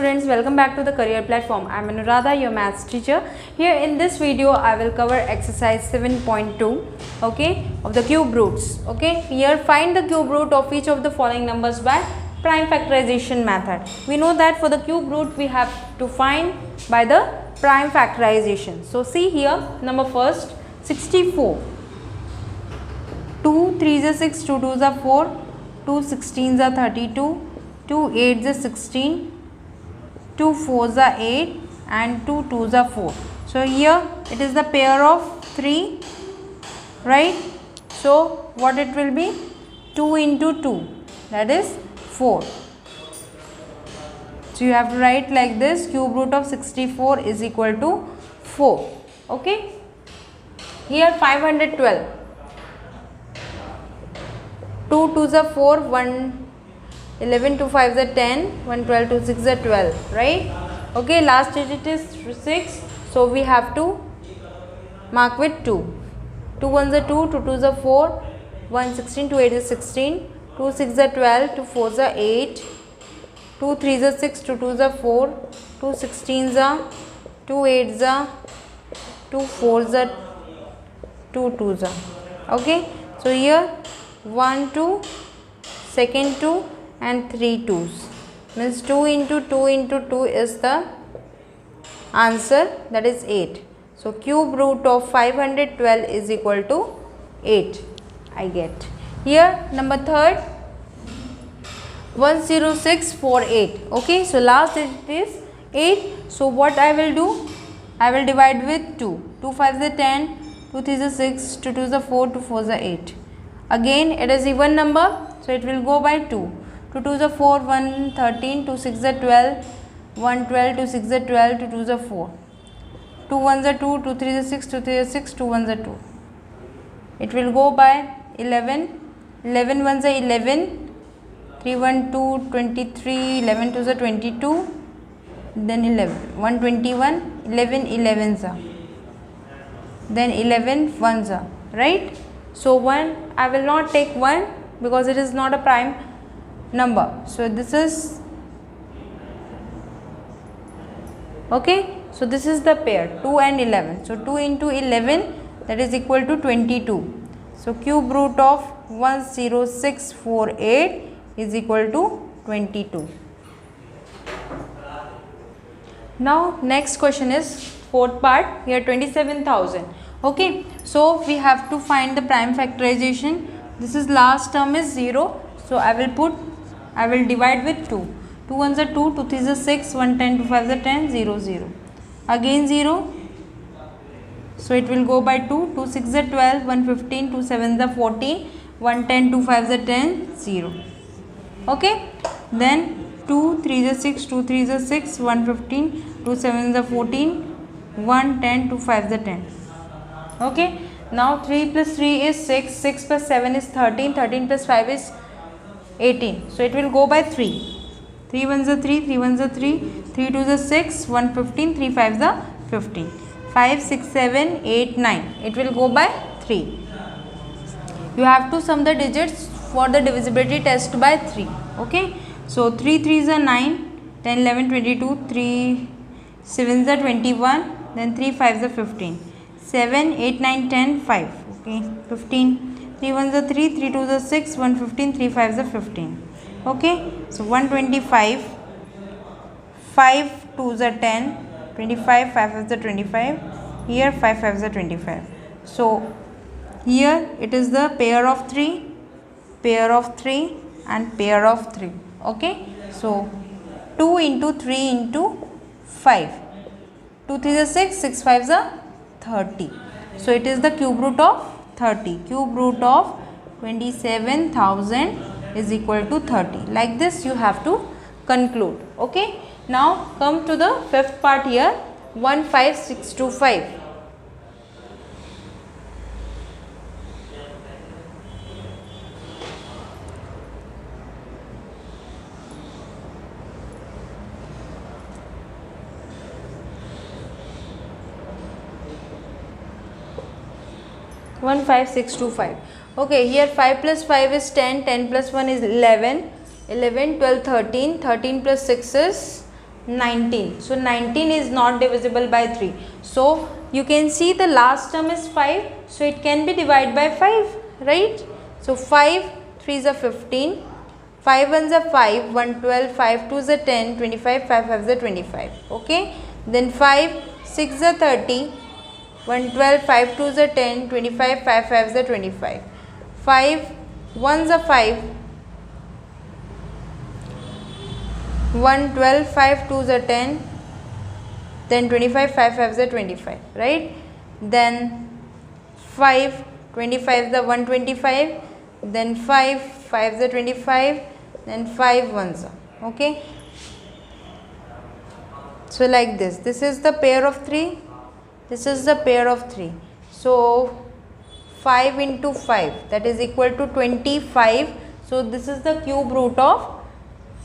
students, welcome back to the career platform. I am Anuradha, your maths teacher. Here in this video I will cover exercise 7.2, okay, of the cube roots. Okay, here find the cube root of each of the following numbers by prime factorization method. We know that for the cube root we have to find by the prime factorization. So see here, number first 64. 2 3s are 6, 2 2s are 4, 2 16s are 32, 2 8s are 16, 2 4s are 8 and 2 2s are 4. So here it is the pair of 3, right? So what it will be? 2 into 2, that is 4. So you have to write like this, cube root of 64 is equal to 4. Okay. Here 512. 2 2s are 4, 1 11 2 5s are 10, 1 12 2 6 are 12, right? Okay, last digit is 6, so we have to mark with 2. 2 1s are 2, 2 2s are 4, 1 16, 2 8 is 16, 2 6 are 12, 2 4s are 8, 2 3s are 6, 2 2s are 4, 2 16s are, 2 8s are, 2 4s are, 2 2s are. Okay, so here 1 2, second 2 and 3 2s, means 2 into 2 into 2 is the answer, that is 8. So cube root of 512 is equal to 8, I get. Here number third 10648. Okay, so last digit is 8. So what I will do? I will divide with 2. 2 5s are 10, 2 3s are 6, 2 2s are 4, 2 4s are 8. Again it is even number, so it will go by 2. 2 2s are 4, 1 13, 2 6s are 12, 1 12, 2 6s are 12, 2 2s are 4. 2 1s are 2, 2 3s are 6, 2 3s are 6, 2 1s are 2. It will go by 11, 11 1s are 11, 3 1 2, 23, 11 2s are 22, then 11, 1 21, 11 11s are, then 11 1s are, right? So 1, I will not take 1 because it is not a prime number. So this is, okay, so this is the pair 2 and 11. So 2 into 11, that is equal to 22. So cube root of 10648 is equal to 22. Now next question is fourth part, here 27,000. Okay, so we have to find the prime factorization. This is last term is 0, so I will divide with 2. 2 1s are 2, 2 3s are 6, 1 10, 2 5s are 10, 0 0. Again 0, so it will go by 2. 2 6s are 12, 1 15, 2 7s are 14, 1 10, 2 5s are 10, 0. Okay, then 2 3s are 6, 2 3s are 6, 1 15, 2 7s are 14, 1 10, 2 5s are 10. Okay, now 3 plus 3 is 6, 6 plus 7 is 13, 13 plus 5 is 18. So it will go by 3. 3 1s are 3, 3 1s are 3, 3 2s are 6, 1 15, 3 5s are 15. 5 6 7 8 9. It will go by 3. You have to sum the digits for the divisibility test by 3. Okay, so 3 3s are 9, 10 11 22, 3 7s are 21, then 3 5s are 15. 7 8 9 10 5. Okay, 15. 3 1s are 3, 3 2s are 6, 1 15, 3 5s are 15. Okay, so 125, 5 2s are 10, 25, 5 5s are 25, here 5 5s are 25. So here it is the pair of 3 and pair of 3. Okay, so 2 into 3 into 5, 2 3s are 6, 6 5s are 30. So it is the cube root of 30. Cube root of 27,000 is equal to 30. Like this you have to conclude. Okay, now come to the fifth part here, 15625. One 5 6 2 5. Okay, here 5 plus 5 is 10, 10 plus 1 is 11, 11 12 13, 13 plus 6 is 19. So 19 is not divisible by 3. So you can see the last term is 5. So it can be divided by 5, right? So 5 3s are 15, 5 1s are 5, 1 12, 5 2s are 10, 25, 5 5s are 25. Okay. Then 5 6 are 30, 1 12, 5 2s are 10, 25, 5 5s are 25. 5 1s are 5, 1 12, 5 2s are 10, then 25, 5 5s are 25, right? Then 5 25s are 125, then 5 5s are 25, then 5 1s are, okay? So like this is the pair of 3, this is the pair of 3. So 5 into 5, that is equal to 25. So this is the cube root of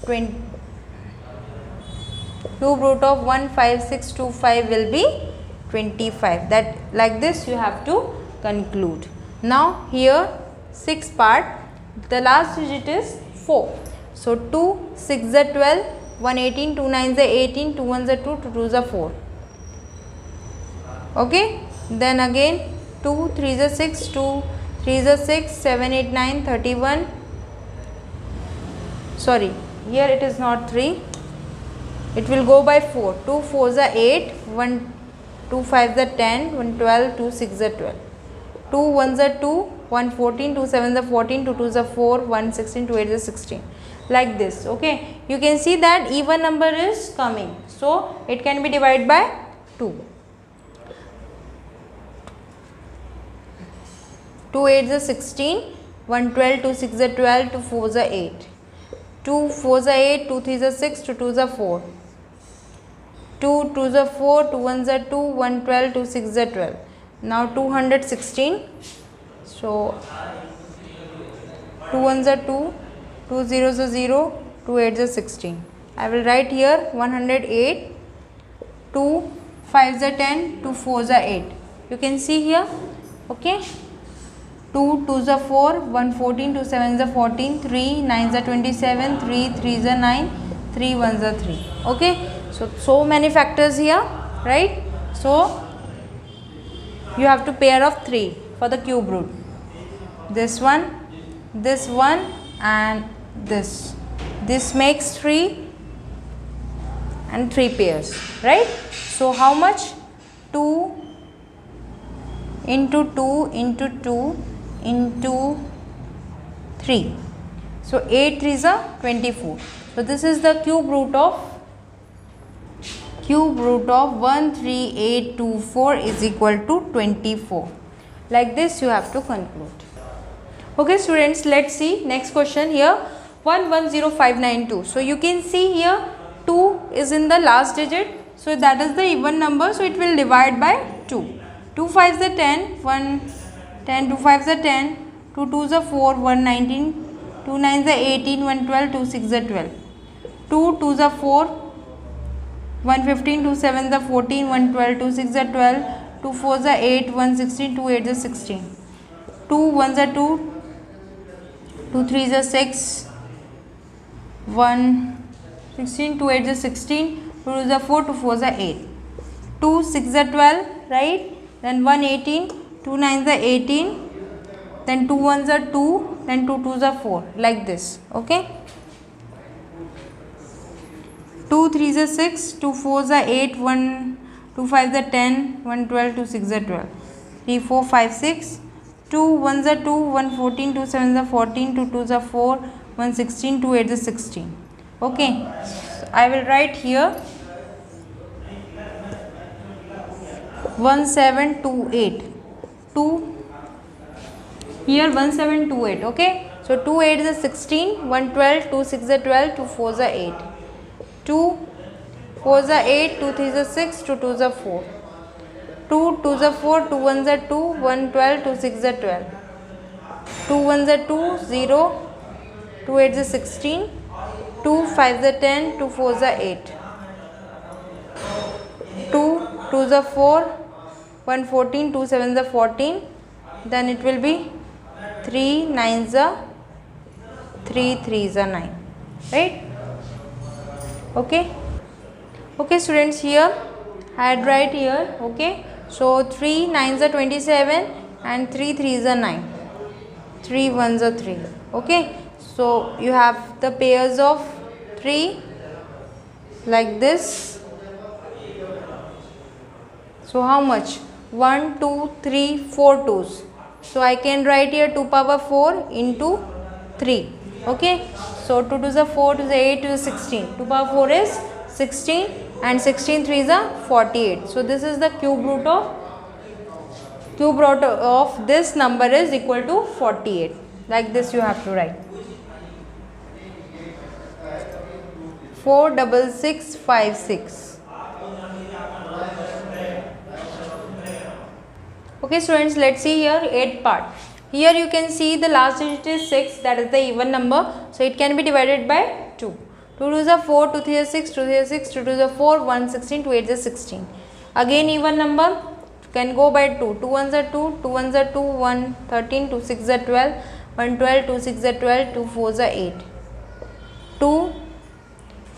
20. Cube root of 15625 will be 25. That like this you have to conclude. Now here 6 part, the last digit is 4. So 2 6 are 12, 1 18, 2 9s are 18, 2 1s are 2, 2 2s are 4. Okay. Then again 2 3s are 6, 2 3s are 6, 7 8 9 31. Sorry, here it is not 3. It will go by 4. 2 4s are 8, 1 2 5s are 10, 1 12, 2 6s are 12. 2 1s are 2, 1 14, 2 7s are 14, 2 2s are 4, 1 16, 2 8s are 16. Like this, okay. You can see that even number is coming. So it can be divided by 2. 2 8s are 16, 1 12, 2 6s are 12, 2 4s are 8. 2 4s are 8, 2 3s are 6, 2 2s are 4. 2 2s are 4, 2 1s are 2, 1 12, 2 6s are 12. Now 216. So 2 1s are 2, 2 0s are 0, 2 8s are 16. I will write here 108, 2 5s are 10, 2 4s are 8. You can see here, okay. 2 2s are 4, 1 14, 2 7s are 14, 3 9s are 27, 3 3s are 9, 3 1s are 3. Okay. So many factors here, right? So you have to pair of 3 for the cube root. This one, and this. This makes 3 and 3 pairs, right? So how much? 2 into 2 into 2 into 3. So 8 3s are 24. So this is the cube root of 13824 is equal to 24. Like this you have to conclude. Okay students, let's see next question here. 110592. So you can see here 2 is in the last digit. So that is the even number. So it will divide by 2. 2 5s are 10, 1 10, 2 5s are 10, 2 2s are 4, 1 19, 2 9s are 18, 1 12, 2 6s are 12. 2 2s are 4, 1 15, 2 7s are 14, 1 12, 2 6s are 12, 2 4s are 8, 1 16, 2 8s are 16. 2 1s are 2, 2 3s are 6, 1 16, 2 8s are 16, 2 2s are 4, 2 4s are 8. 2 6 are 12, right? Then 1 18, 2 9s are 18, then 2 1s are 2, then 2 2s are 4, like this, okay. 2 3s are 6, 2 4s are 8, 1 2 5s are 10, 1 12, 2 6s are 12, 3 4 5 6, 2 1s are 2, 1 14, 2 7s are 14, 2 2s are 4, 1 16, 2 8s are 16, okay. So I will write here 1728. 2 here 1728, okay. So 2 8s are 16, 1 12, 2 6s are 12, 2 4s are 8. 2 4s are 8, 2 3s are 6, 2 2s are 4. 2 2s are 4, 2 1s are 2, 1 12, 2 6s are 12. 2 1s are 2, 0, 2 8s are 16, 2 5s are 10, 2 4s are 8. 2 2s are 4, 1 14, 2 7s are 14, then it will be 3 9s are 3 3s are 9, right? Okay. Okay students, here I had write here. Okay, so 3 9s are 27 and 3 3s are 9, 3 1s are 3. Okay, so you have the pairs of 3 like this. So how much? 1 2 3 4 2s. So I can write here 2 power 4 into 3. Okay, so 2 2s are 4, 2 is 8, 2 is 16. 2 power 4 is 16 and 16 3s are 48. So this is the cube root of this number is equal to 48. Like this you have to write. 46656. Okay students, let's see here 8th part. Here you can see the last digit is 6, that is the even number. So it can be divided by 2. 2 2s are 4, 2 3 is 6, 2 3 is 6, 2 2s are 4, 1 16, 2 8 is 16. Again even number can go by 2. 2 1s are 2, 2 1s are 2, 1 13, 2 6 are 12, 1 12, 2 6 are 12, 2 4s are 8. 2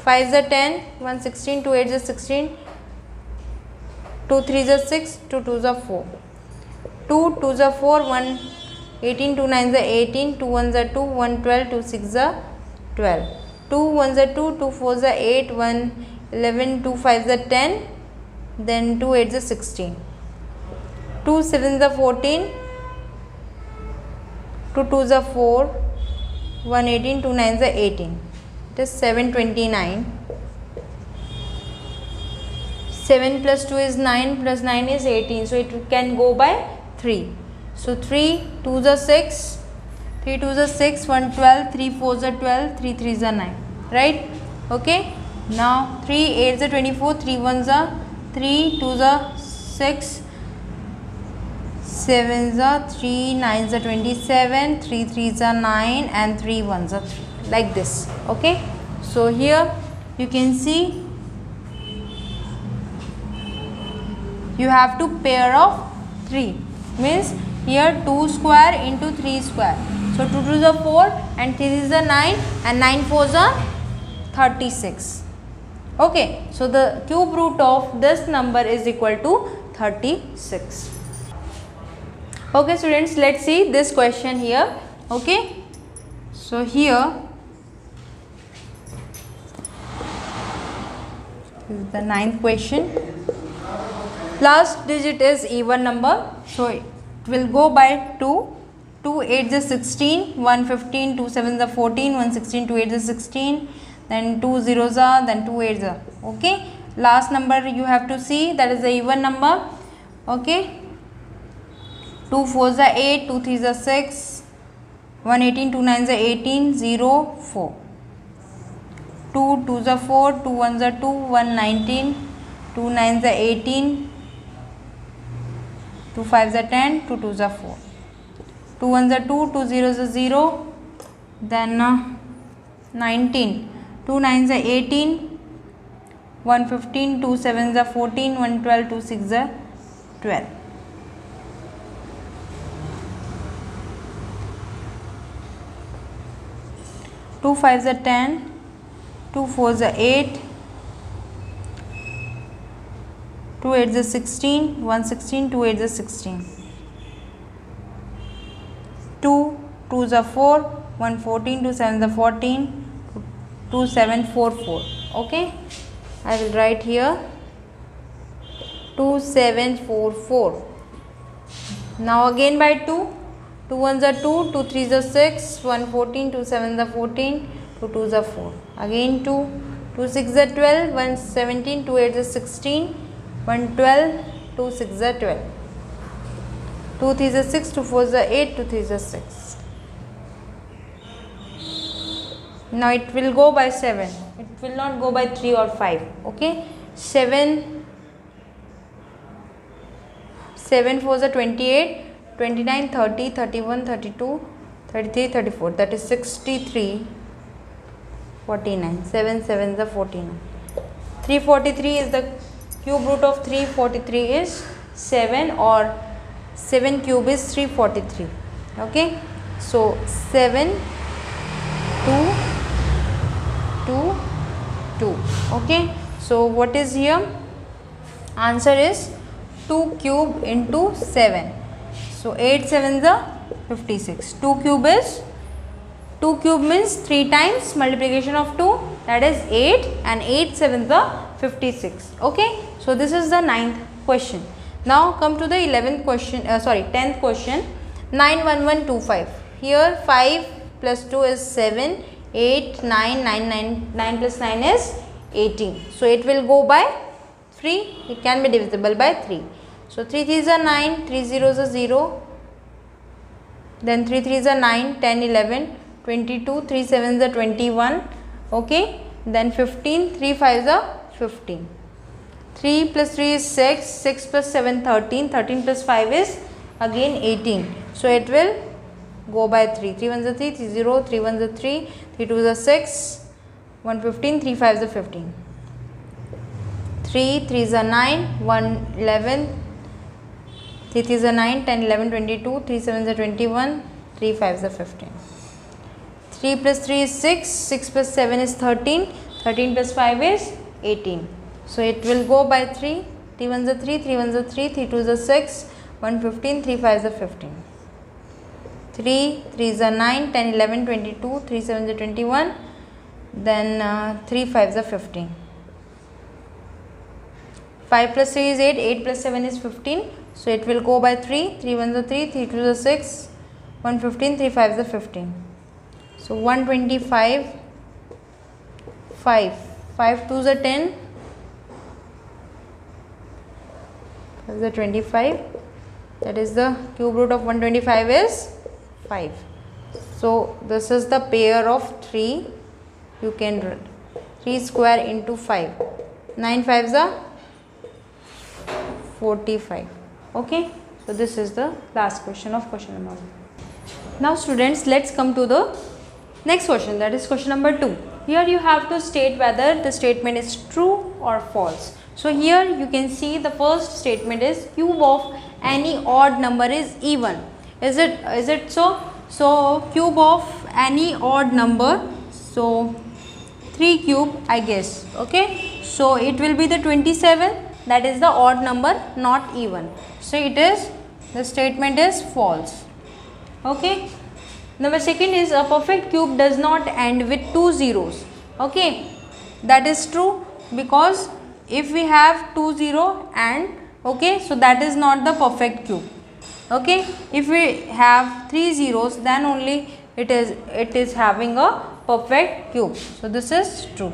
5s are 10, 1 16, 2 8s are 16, 2 3s are 6, 2 2s are 4. 2 2s are 4, 1 18, 2 9s are 18, 2 1s are 2, 1 12, 2 6 are 12. 2 1s are 2, 2 4s are 8, 1 11, 2 5s are 10, then 2 8s are 16. 2 7s are 14, 2 2s are 4, 1 18, 2 9s are 18. It is 729. 7 plus 2 is 9, plus 9 is 18. So it can go by 3. So 3 2s are 6, 3 2s are 6, 1 12, 3 4s are 12, 3 3s are 9. Right? Okay. Now 3 8s are 24, 3 1s are 3, 2s are 6, 7s are 3, 9s are 27, 3 3s are 9 and 3 1s are 3. Like this. Okay. So here you can see you have to pair of 3, means here 2 square into 3 square. So 2 2s are 4 and 3 is a 9 and 9 4s are 36. Okay, so the cube root of this number is equal to 36. Okay students, let's see this question here. Okay, so here is the 9th question. Last digit is even number, so it will go by 2. 2 8 is 16, 1 15, 2 7 is 14, 1 16, 2 8 is 16, then 2 zeros are, then 2 8s are. Okay, last number you have to see, that is the even number. Okay, 2 4s are 8, 2 3s are 6, 1 18, 2 9s are 18, 0 4. 2 2s are 4, 2 1s are 2, 1 19, 2 9s are 18, 2 5s are 10, 2 2s are 4. 2 1s are 2, 2 zeros are 0, then 19, 2 9s are 18, 1 15, 2 7s are 14, 1 12, 2 6 are 12. 2 5s are 10, 2 4s are 8, 2 8s are 16, 1 16, 2 8s are 16. 2 2s are 4, 1 14, 2 7s are 14, 2 7 4 4. Okay, I will write here 2 7 4 4. Now again by 2. 2 1s are 2, 2 3s are 6, 1 14, 2 7s are 14, 2 2s are 4. Again 2, 2 6 are 12, 1 17, 2 8s are 16, 1 12, 2 6 are 12. 2 3s are 6, 2 4s are 8, 2 3s are 6. Now it will go by 7. It will not go by 3 or 5. Okay, 7 4s are 28, 29, 30, 31, 32, 33, 34. That is 63, 49. 7 7s are 49. 343 is the cube root of 343 is 7, or 7 cube is 343. Okay, so 7 2 2 2. Okay, So what is here? Answer is 2 cube into 7. So 8 7s are 56. 2 cube is 2 cube means 3 times multiplication of 2, that is 8, and 8 7s are 56. Okay. So this is the 9th question. Now come to the 11th question, 10th question. 91125. Here 5 plus 2 is 7, 8, 9, 9 plus 9 is 18. So it will go by 3, it can be divisible by 3. So 3 3s are 9, 3 zeros are 0, then 3 3s are 9, 10, 11, 22, 3 7s are 21, okay, then 15, 3 5s are 15. 3 plus 3 is 6, 6 plus 7 13, 13 plus 5 is again 18. So it will go by 3, 3 1s are 3, 3 0, 3 1s are 3, 3 2s are 6, 1 15, 3 5s are 15. 3 3s are 9, 1 11, 3 3s are 9, 10 11 22, 3 7s are 21, 3 5s are 15. 3 plus 3 is 6, 6 plus 7 is 13, 13 plus 5 is 18. So it will go by 3, 3 1s are 3, 3 1s are 3, 3 2s are 6, 1 15, 3 5s are 15. 3 3s are 9, 10 11 22, 3 7s are 21, then 3 5s are 15. 5 plus 3 is 8, 8 plus 7 is 15. So it will go by 3, 3 1s are 3, 3 2s are 6, 1 15, 3 5s are 15. So 125, 5, 5 2s are 10, 5 is 25, that is the cube root of 125 is 5. So this is the pair of 3, you can write 3 square into 5, 9 5s are 45. Okay. So this is the last question of question number 1. Now students, let's come to the next question, that is question number 2. Here you have to state whether the statement is true or false. So here you can see the first statement is cube of any odd number is even. Is it so? So cube of any odd number, so 3 cube I guess, okay. So it will be the 27, that is the odd number, not even. So it is, the statement is false. Okay. Number second is a perfect cube does not end with 2 zeros. Okay, that is true, because if we have 2 0 and, okay, so that is not the perfect cube. Okay, if we have 3 zeros, then only it is having a perfect cube. So this is true.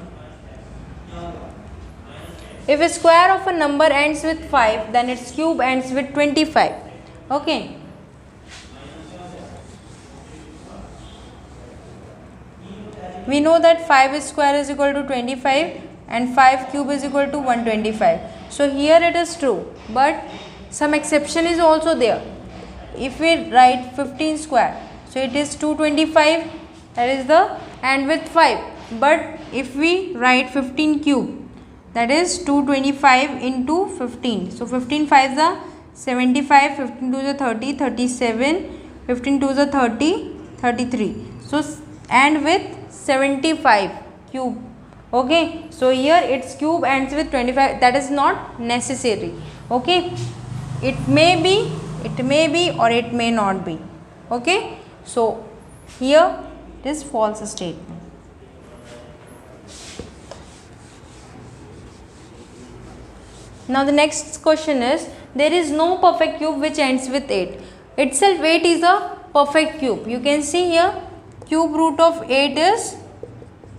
If a square of a number ends with 5, then its cube ends with 25. Okay. We know that 5 square is equal to 25 and 5 cube is equal to 125. So here it is true, but some exception is also there. If we write 15 square, so it is 225, that is the and with 5. But if we write 15 cube, that is 225 into 15. So 15 5s are 75, 15 2s are 30, 37, 15 2s are 30, 33. So and with 75 cube. Okay, so here its cube ends with 25, that is not necessary. Okay, it may be or it may not be. Okay, so here it is false statement. Now the next question is, there is no perfect cube which ends with 8. Itself 8 is a perfect cube. You can see here cube root of 8 is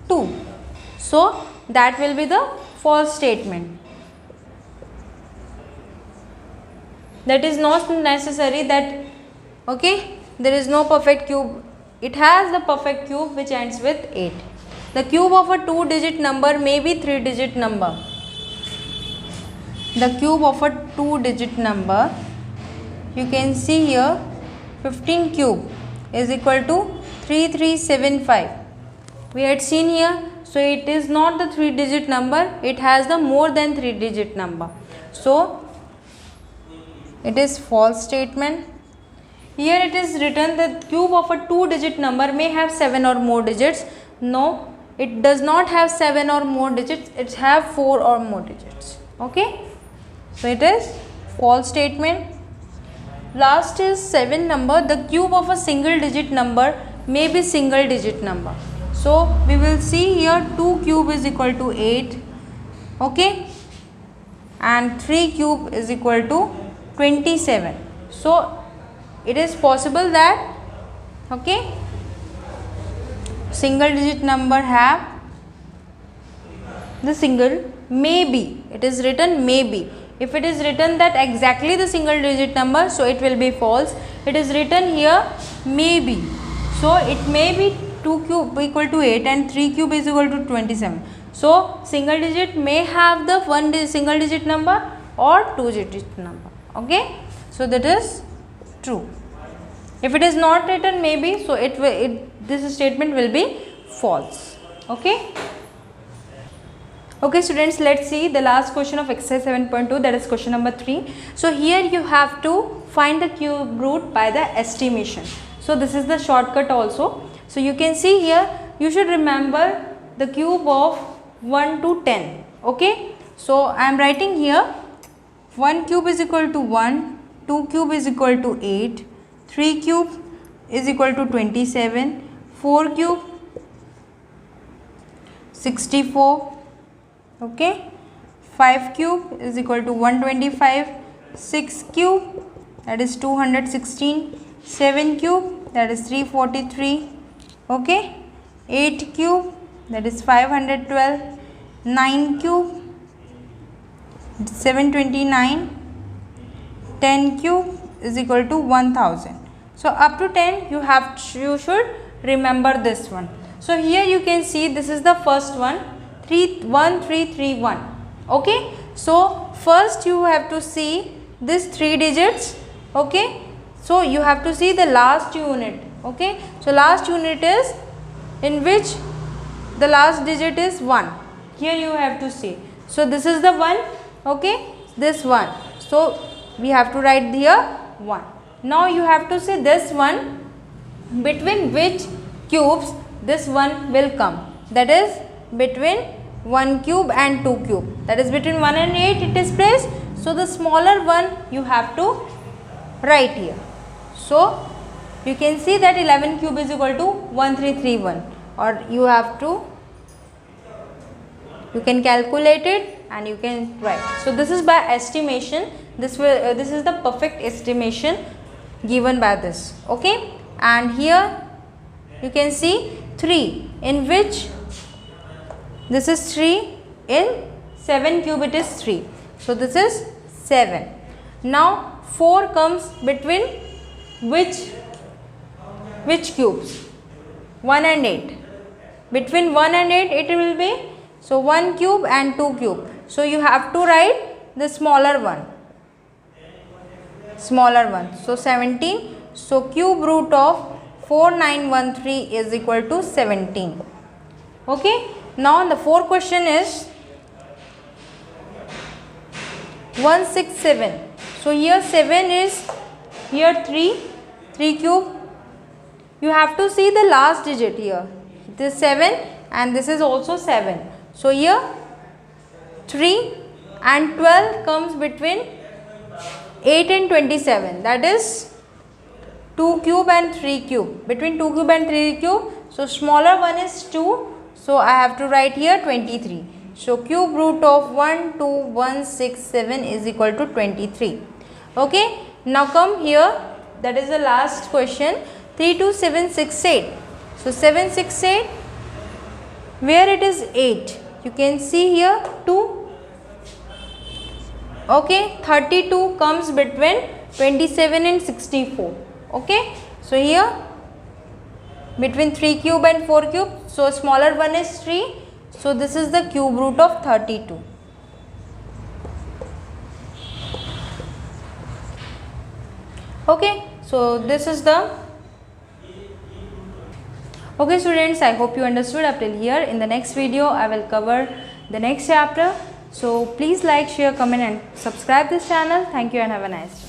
2. So that will be the false statement. That is not necessary that, okay, there is no perfect cube. It has the perfect cube which ends with 8. The cube of a 2-digit number may be 3-digit number. The cube of a 2-digit number, you can see here 15 cube is equal to 3375. We had seen here, so it is not the 3-digit number, it has the more than 3-digit number. So it is false statement. Here it is written that cube of a 2-digit number may have 7 or more digits. No, it does not have 7 or more digits, it have 4 or more digits. Okay, so it is false statement. Last is 7 number. The cube of a single digit number may be single digit number. So we will see here 2 cube is equal to 8. Okay, and 3 cube is equal to 27. So it is possible that, okay, single digit number have the single maybe, it is written maybe. If it is written that exactly the single digit number, so it will be false. It is written here maybe, so it may be 2 cube equal to 8 and 3 cube is equal to 27. So single digit may have the single digit number or 2 digit number. Okay, so that is true. If it is not written maybe, so this statement will be false. Okay. Okay students, let's see the last question of exercise 7.2, that is question number 3. So here you have to find the cube root by the estimation. So this is the shortcut also. So you can see here, you should remember the cube of 1 to 10. Okay, so I am writing here 1 cube is equal to 1, 2 cube is equal to 8, 3 cube is equal to 27, 4 cube 64. Okay, 5 cube is equal to 125, 6 cube that is 216, 7 cube that is 343, okay, 8 cube that is 512, 9 cube 729, 10 cube is equal to 1000. So up to 10 you should remember this one. So here you can see this is the first one, 1331. Okay, so first you have to see this 3 digits. Okay, so you have to see the last unit. Okay, so last unit is in which the last digit is 1. Here you have to see. So this is the 1. Okay, this 1. So we have to write here 1. Now you have to see this one, between which cubes this one will come. That is between 1 cube and 2 cube. That is between 1 and 8 it is placed. So the smaller one you have to write here. So you can see that 11 cube is equal to 1331, or you have to, you can calculate it and you can write. So this is by estimation. This is the perfect estimation given by this. Okay, and here you can see 3, in which this is 3, in 7 cube it is 3. So this is 7. Now 4 comes between which cubes? 1 and 8. Between 1 and 8 it will be, so 1 cube and 2 cube. So you have to write the smaller one. So 17. So cube root of 4913 is equal to 17. Okay. Now the fourth question is 167. So here 7 is, here 3 cube. You have to see the last digit here. This 7 and this is also 7. So here 3 and 12 comes between 8 and 27. That is 2 cube and 3 cube. Between 2 cube and 3 cube. So smaller one is 2. So I have to write here 23. So cube root of 12167 is equal to 23. Okay. Now come here. That is the last question. 32768. So 768. Where it is 8. You can see here 2. Okay. 32 comes between 27 and 64. Okay. So here between 3 cube and 4 cube. So smaller one is 3. So this is the cube root of 32. Okay. So this is the. Okay students, I hope you understood up till here. In the next video I will cover the next chapter. So please like, share, comment and subscribe this channel. Thank you and have a nice day.